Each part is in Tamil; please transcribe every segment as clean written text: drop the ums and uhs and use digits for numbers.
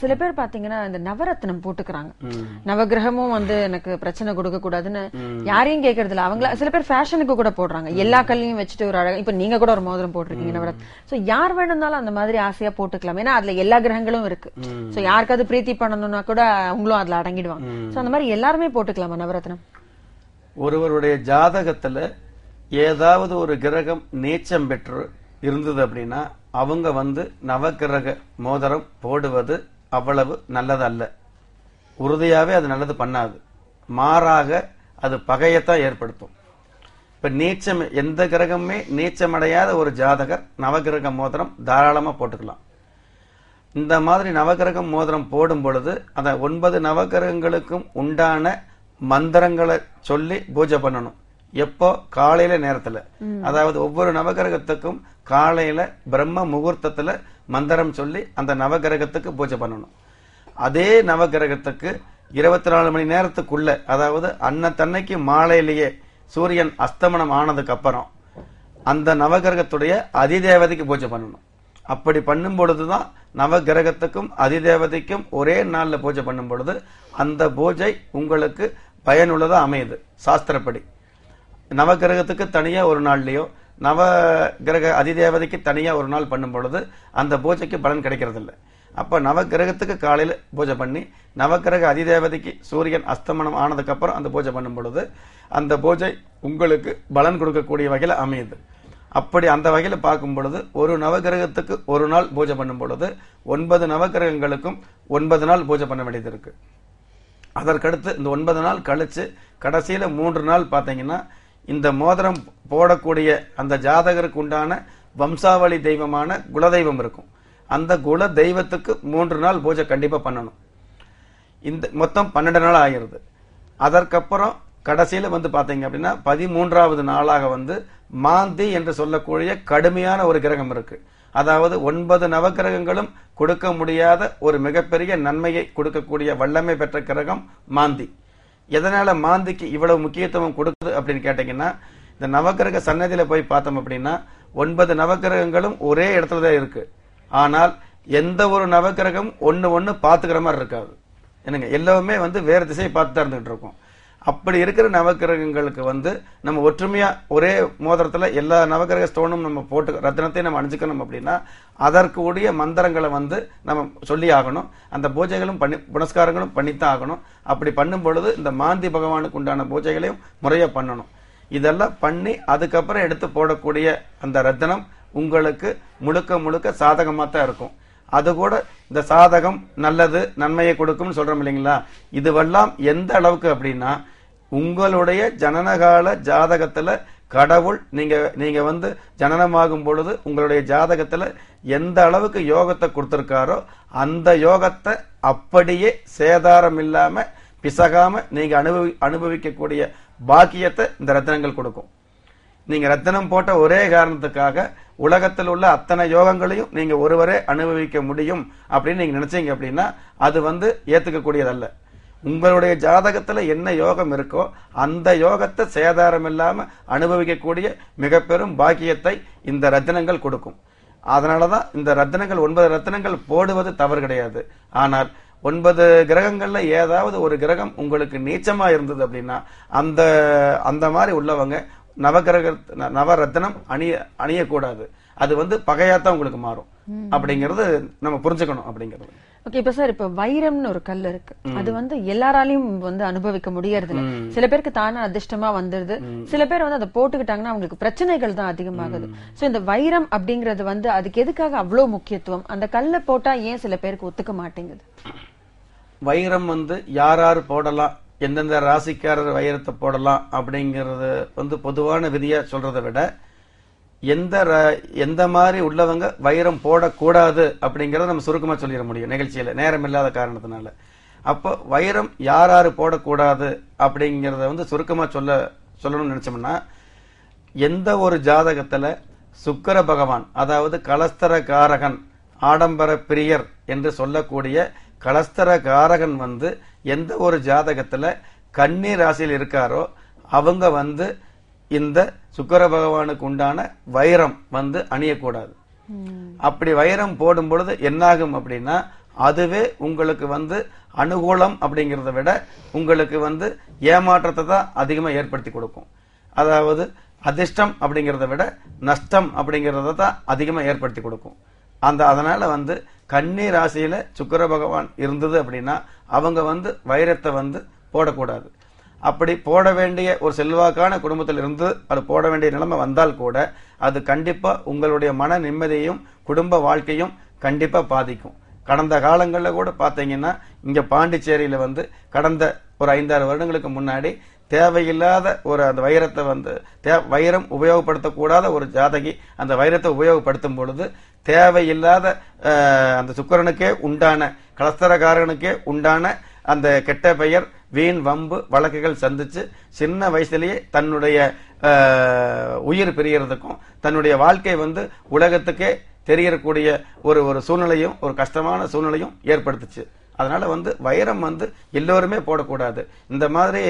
சில பேர் பாத்தீங்கன்னா இந்த நவரத்னம் போட்டுக்கிறாங்க. நவகிரகமும் வந்து எனக்கு பிரச்சனை கொடுக்க கூடாதுன்னு யாரையும் கேட்கறது இல்ல. அவங்கள சில பேர் ஃபேஷனுக்கு கூட போடுறாங்க. எல்லா கல்லையும் வச்சுட்டு ஒரு அழகா, இப்ப நீங்க கூட ஒரு மோதிரம் போட்டிருக்கீங்க நவரத்னம். சோ யார் வேணும்னாலும் அந்த மாதிரி ஆசையா போட்டுக்கலாம். ஏன்னா அதுல எல்லா கிரகங்களும் இருக்கு. சோ யாருக்காவது பிரீத்தி பண்ணணும்னா கூட அவங்களும் அதுல அடங்கிடுவாங்க. சோ அந்த மாதிரி எல்லாருமே போட்டுக்கலாமா நவரத்னம்? ஒருவருடைய ஜாதகத்துல ஏதாவது ஒரு கிரகம் நீச்சம் பெற்று இருந்தது அப்படின்னா அவங்க வந்து நவகிரக மோதிரம் போடுவது அவ்வளவு நல்லதல்ல. உறுதியாவே அது நல்லது பண்ணாது. மாறாக அது பகையத்தான் ஏற்படுத்தும். இப்ப நீச்சம், எந்த கிரகமே நீச்சமடையாத ஒரு ஜாதகர் நவகிரக மோதிரம் தாராளமா போட்டுக்கலாம். இந்த மாதிரி நவகிரகம் மோதிரம் போடும் பொழுது அந்த 9 நவகிரகங்களுக்கும் உண்டான மந்திரங்களை சொல்லி பூஜை பண்ணணும். எப்போ? காலையில நேரத்துல. அதாவது ஒவ்வொரு நவகிரகத்துக்கும் காலையில பிரம்ம முகூர்த்தத்துல மந்திரம் சொல்லி அந்த நவகிரகத்துக்கு பூஜை பண்ணணும். அதே நவகிரகத்துக்கு 24 மணி நேரத்துக்குள்ள, அதாவது அன்னத்தன்னைக்கு மாலையிலேயே சூரியன் அஸ்தமனம் ஆனதுக்கு அப்புறம் அந்த நவகிரகத்துடைய அதிதேவதைக்கு பூஜை பண்ணணும். அப்படி பண்ணும் பொழுதுதான் நவகிரகத்துக்கும் அதிதேவதைக்கும் ஒரே நாள்ல பூஜை பண்ணும் பொழுது அந்த பூஜை உங்களுக்கு பயனுள்ளதா அமையுது. சாஸ்திரப்படி நவகிரகத்துக்கு தனியா ஒரு நாள்லயோ நவகிரக அதிதேவதைக்கு தனியா ஒரு நாள் பண்ணும் பொழுது அந்த பூஜைக்கு பலன் கிடைக்கிறது இல்லை. அப்ப நவகிரகத்துக்கு காலையில பூஜை பண்ணி நவகிரக அதிதேவதைக்கு சூரியன் அஸ்தமனம் ஆனதுக்கு அப்புறம் அந்த பூஜை பண்ணும் பொழுது அந்த பூஜை உங்களுக்கு பலன் கொடுக்கக்கூடிய வகையில அமையுது. அப்படி அந்த வகையில பார்க்கும் பொழுது ஒரு நவகிரகத்துக்கு ஒரு நாள் பூஜை பண்ணும் பொழுது 9 நவகிரகங்களுக்கும் 9 நாள் பூஜை பண்ண வேண்டியது இருக்கு. அதற்கடுத்து இந்த 9 நாள் கழிச்சு கடைசியில 3 நாள் பாத்தீங்கன்னா இந்த மோதிரம் போடக்கூடிய அந்த ஜாதகருக்கு உண்டான வம்சாவளி தெய்வமான குலதெய்வம் இருக்கும். அந்த குல தெய்வத்துக்கு 3 நாள் பூஜை கண்டிப்பா பண்ணணும். இந்த மொத்தம் 12 நாள் ஆகிறது. அதற்கப்புறம் கடைசியில வந்து பாத்தீங்க அப்படின்னா 13வது நாளாக வந்து மாந்தி என்று சொல்லக்கூடிய கடுமையான ஒரு கிரகம் இருக்கு. அதாவது 9 நவகிரகங்களும் கொடுக்க முடியாத ஒரு மிகப்பெரிய நன்மையை கொடுக்கக்கூடிய வல்லமை பெற்ற கிரகம் மாந்தி. எதனால மாந்திக்கு இவ்வளவு முக்கியத்துவம் கொடுக்குது அப்படின்னு கேட்டீங்கன்னா, இந்த நவகிரக சன்னதியில போய் பார்த்தோம் அப்படின்னா 9 நவகிரகங்களும் ஒரே இடத்துலதான் இருக்கு. ஆனால் எந்த ஒரு நவகிரகம் ஒண்ணு பாத்துக்கிற மாதிரி இருக்காது. என்னங்க, எல்லாமே வந்து வேற திசையை பார்த்து தான் இருந்துகிட்டு இருக்கும். அப்படி இருக்கிற நவகிரகங்களுக்கு வந்து நம்ம ஒற்றுமையா ஒரே மோதிரத்துல எல்லா நவகிரக ஸ்டோனும் நம்ம போட்டு ரத்னத்தையும் நம்ம அணிஞ்சுக்கணும் அப்படின்னா அதற்கு உடைய மந்திரங்களை வந்து நம்ம சொல்லி ஆகணும். அந்த பூஜைகளும் பண்ணி புனஸ்காரங்களும் பண்ணித்தான் ஆகணும். அப்படி பண்ணும் பொழுது இந்த மாந்தி பகவானுக்கு உண்டான பூஜைகளையும் முறையா பண்ணணும். இதெல்லாம் பண்ணி அதுக்கப்புறம் எடுத்து போடக்கூடிய அந்த ரத்னம் உங்களுக்கு முழுக்க முழுக்க சாதகமா தான் இருக்கும். அது கூட இந்த சாதகம் நல்லது நன்மையை கொடுக்கும்னு சொல்றோம் இல்லைங்களா? இதுவெல்லாம் எந்த அளவுக்கு அப்படின்னா உங்களுடைய ஜனனகால ஜாதகத்துல கடவுள் நீங்க வந்து ஜனனமாகும் பொழுது உங்களுடைய ஜாதகத்துல எந்த அளவுக்கு யோகத்தை கொடுத்திருக்காரோ அந்த யோகத்தை அப்படியே சேதாரம் இல்லாம பிசகாம நீங்க அனுபவிக்கக்கூடிய பாக்கியத்தை இந்த ரத்தினங்கள் கொடுக்கும். நீங்க ரத்தினம் போட்ட ஒரே காரணத்துக்காக உலகத்தில் உள்ள அத்தனை யோகங்களையும் நீங்க ஒருவரே அனுபவிக்க முடியும் அப்படின்னு நீங்க நினைச்சீங்க அப்படின்னா அது வந்து ஏத்துக்கக்கூடியதல்ல. உங்களுடைய ஜாதகத்துல என்ன யோகம் இருக்கோ அந்த யோகத்தை சேதாரம் இல்லாம அனுபவிக்கக்கூடிய மிக பெரும் பாக்கியத்தை இந்த ரத்தினங்கள் கொடுக்கும். அதனாலதான் இந்த ரத்தினங்கள் 9 ரத்தினங்கள் போடுவது தவறு கிடையாது. ஆனால் 9 கிரகங்கள்ல ஏதாவது ஒரு கிரகம் உங்களுக்கு நீச்சமா இருந்தது அப்படின்னா அந்த மாதிரி உள்ளவங்க நவரத்னம் அணியக்கூடாது. அது வந்து பகையாத்தான் உங்களுக்கு மாறும். அப்படிங்கறது நம்ம புரிஞ்சுக்கணும். அப்படிங்கிறது ஓகே. இப்ப சார், இப்ப வைரம்னு ஒரு கல் இருக்கு. அது வந்து எல்லாராலையும் வந்து அனுபவிக்க முடியறது இல்ல. சில பேருக்கு தானே அதிர்ஷ்டமா வந்துருது. சில பேர் வந்து அதை போட்டுக்கிட்டாங்கன்னா அவங்களுக்கு பிரச்சனைகள் தான் அதிகமாகுது. சோ இந்த வைரம் அப்படிங்கறது வந்து அதுக்கு எதுக்காக அவ்வளவு முக்கியத்துவம்? அந்த கல்லை போட்டா ஏன் சில பேருக்கு ஒத்துக்க மாட்டேங்குது? வைரம் வந்து யார் போடலாம், எந்தெந்த ராசிக்காரர் வைரத்தை போடலாம் அப்படிங்கறது வந்து பொதுவான விதியா சொல்றதை விட எந்த மாதிரி உள்ளவங்க வைரம் போடக்கூடாது அப்படிங்கறத நம்ம சுருக்கமா சொல்லிட முடியும் நிகழ்ச்சியில, நேரம் இல்லாத காரணத்தினால. அப்போ வைரம் யார் போடக்கூடாது அப்படிங்கறத வந்து சுருக்கமா சொல்லணும்னு நினைச்சோம்னா, எந்த ஒரு ஜாதகத்துல சுக்கிர பகவான், அதாவது கலஸ்தர காரகன், ஆடம்பர பிரியர் என்று சொல்லக்கூடிய கலஸ்தர காரகன் வந்து எந்த ஒரு ஜாதகத்துல கன்னி ராசியில் இருக்காரோ அவங்க வந்து இந்த சுக்கிர பகவானுக்கு உண்டான வைரம் வந்து அணியக்கூடாது. அப்படி வைரம் போடும் பொழுது என்னாகும் அப்படின்னா அதுவே உங்களுக்கு அனுகூலம் அப்படிங்கறத விட உங்களுக்கு ஏமாற்றத்தை தான் அதிகமா ஏற்படுத்தி கொடுக்கும். அதாவது அதிர்ஷ்டம் அப்படிங்கறத விட நஷ்டம் அப்படிங்கறத தான் அதிகமா ஏற்படுத்தி கொடுக்கும். அதனால கன்னி ராசியில சுக்கிர பகவான் இருந்தது அப்படின்னா அவங்க வைரத்தை போடக்கூடாது. அப்படி போட வேண்டிய ஒரு செல்வாக்கான குடும்பத்தில் இருந்து அது போட வேண்டிய நிலைமை வந்தால் கூட அது கண்டிப்பா உங்களுடைய மன நிம்மதியையும் குடும்ப வாழ்க்கையும் கண்டிப்பா பாதிக்கும். கடந்த காலங்களில் கூட பாத்தீங்கன்னா இங்க பாண்டிச்சேரியில கடந்த ஒரு 5-6 வருடங்களுக்கு முன்னாடி தேவையில்லாத ஒரு அந்த வைரத்தை வைரம் உபயோகப்படுத்தக்கூடாத ஒரு ஜாதகி அந்த வைரத்தை உபயோகப்படுத்தும் பொழுது தேவையில்லாத அந்த சுக்கிரனுக்கே உண்டான கலஸ்தரகாரனுக்கே உண்டான அந்த கெட்ட பெயர் வீண் வம்பு வழக்குகள் சந்திச்சு சின்ன வயசுலயே தன்னுடைய உயிர் பிரியறதுக்கும் தன்னுடைய வாழ்க்கை உலகத்துக்கே தெரியக்கூடிய ஒரு சூழ்நிலையும் ஒரு கஷ்டமான சூழ்நிலையும் ஏற்படுத்துச்சு. அதனால வைரம் எல்லோருமே போடக்கூடாது. இந்த மாதிரி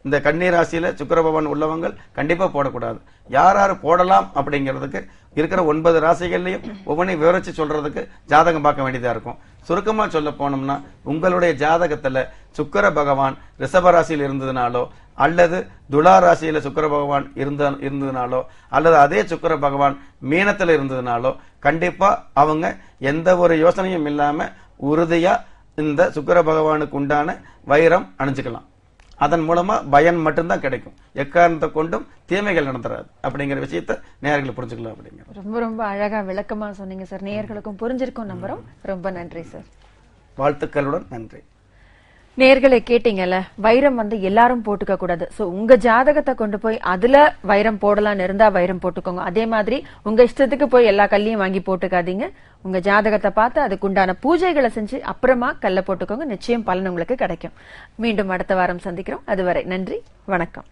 இந்த கன்னி ராசியில சுக்கிர பகவான் உள்ளவங்க கண்டிப்பா போடக்கூடாது. யார் போடலாம் அப்படிங்கிறதுக்கு இருக்கிற 9 ராசிகள்லயும் ஒவ்வொன்றையும் விவரிச்சு சொல்றதுக்கு ஜாதகம் பார்க்க வேண்டியதா இருக்கும். சுருக்கமா சொல்ல போனோம்னா உங்களுடைய ஜாதகத்துல சுக்கிர பகவான் ரிஷப ராசியில் இருந்ததுனாலோ அல்லது துலா ராசியில சுக்கிர பகவான் இருந்ததுனாலோ அல்லது அதே சுக்கிர பகவான் மீனத்துல இருந்ததுனாலோ கண்டிப்பா அவங்க எந்த ஒரு யோசனையும் இல்லாம உறுதியா இந்த சுக்கிர பகவானுக்கு உண்டான வைரம் அணிஞ்சுக்கலாம். அதன் மூலமா பயன் மட்டும்தான் கிடைக்கும். எக்காரணத்தை கொண்டும் தீமைகள் நடந்துறாது அப்படிங்கிற விஷயத்த நேயர்கள் புரிஞ்சுக்கலாம். அப்படிங்கிற ரொம்ப ரொம்ப அழகா விளக்கமா சொன்னீங்க சார். நேயர்களுக்கும் புரிஞ்சிருக்கும் நம்புறோம். ரொம்ப நன்றி சார். வாழ்த்துக்களுடன் நன்றி. நேயர்களை கேட்டீங்கல்ல, வைரம் எல்லாரும் போட்டுக்க கூடாது. சோ உங்க ஜாதகத்தை கொண்டு போய் அதுல வைரம் போடலாம்னு இருந்தா வைரம் போட்டுக்கோங்க. அதே மாதிரி உங்க இஷ்டத்துக்கு போய் எல்லா கல்லையும் வாங்கி போட்டுக்காதீங்க. உங்க ஜாதகத்தை பார்த்து அதுக்குண்டான பூஜைகளை செஞ்சு அப்புறமா கல்ல போட்டுக்கோங்க. நிச்சயம் பலன் உங்களுக்கு கிடைக்கும். மீண்டும் அடுத்த வாரம் சந்திக்கிறோம். அதுவரை நன்றி, வணக்கம்.